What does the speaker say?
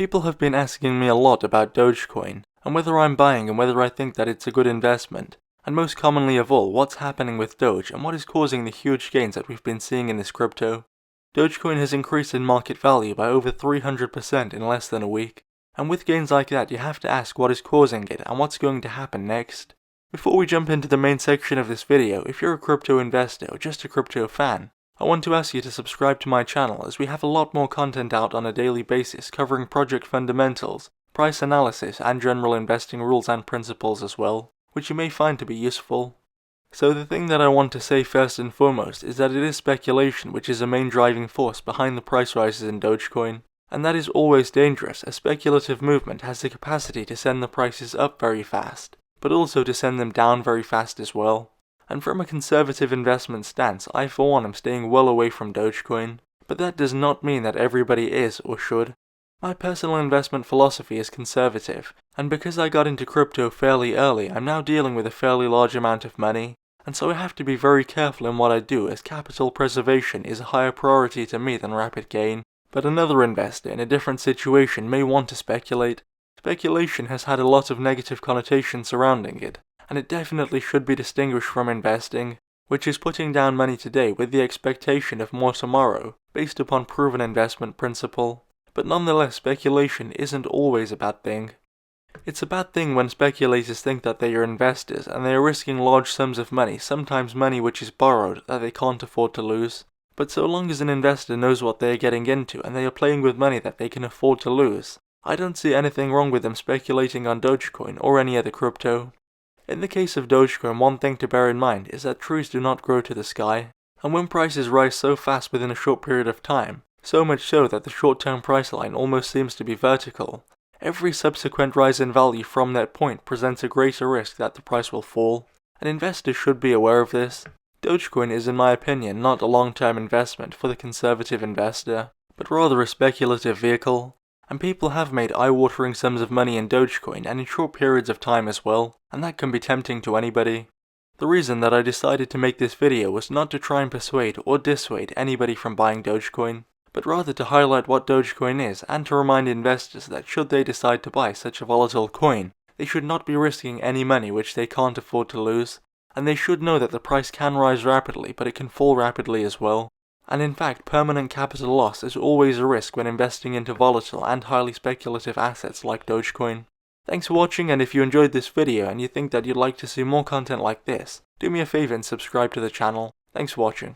People have been asking me a lot about Dogecoin, and whether I'm buying and whether I think that it's a good investment, and most commonly of all, what's happening with Doge and what is causing the huge gains that we've been seeing in this crypto. Dogecoin has increased in market value by over 300% in less than a week, and with gains like that you have to ask what is causing it and what's going to happen next. Before we jump into the main section of this video, if you're a crypto investor or just a crypto fan, I want to ask you to subscribe to my channel as we have a lot more content out on a daily basis covering project fundamentals, price analysis and general investing rules and principles as well, which you may find to be useful. So the thing that I want to say first and foremost is that it is speculation which is a main driving force behind the price rises in Dogecoin, and that is always dangerous as speculative movement has the capacity to send the prices up very fast, but also to send them down very fast as well. And from a conservative investment stance, I for one am staying well away from Dogecoin, but that does not mean that everybody is or should. My personal investment philosophy is conservative, and because I got into crypto fairly early, I'm now dealing with a fairly large amount of money, and so I have to be very careful in what I do as capital preservation is a higher priority to me than rapid gain. But another investor in a different situation may want to speculate. Speculation has had a lot of negative connotations surrounding it, and it definitely should be distinguished from investing, which is putting down money today with the expectation of more tomorrow, based upon proven investment principle. But nonetheless, speculation isn't always a bad thing. It's a bad thing when speculators think that they are investors and they are risking large sums of money, sometimes money which is borrowed that they can't afford to lose. But so long as an investor knows what they are getting into and they are playing with money that they can afford to lose, I don't see anything wrong with them speculating on Dogecoin or any other crypto. In the case of Dogecoin, one thing to bear in mind is that trees do not grow to the sky, and when prices rise so fast within a short period of time, so much so that the short-term price line almost seems to be vertical, every subsequent rise in value from that point presents a greater risk that the price will fall, and investors should be aware of this. Dogecoin is, in my opinion, not a long-term investment for the conservative investor, but rather a speculative vehicle. And people have made eye-watering sums of money in Dogecoin and in short periods of time as well, and that can be tempting to anybody. The reason that I decided to make this video was not to try and persuade or dissuade anybody from buying Dogecoin, but rather to highlight what Dogecoin is and to remind investors that should they decide to buy such a volatile coin, they should not be risking any money which they can't afford to lose, and they should know that the price can rise rapidly but it can fall rapidly as well. And in fact, permanent capital loss is always a risk when investing into volatile and highly speculative assets like Dogecoin. Thanks for watching, and if you enjoyed this video and you think that you'd like to see more content like this, do me a favor and subscribe to the channel. Thanks for watching.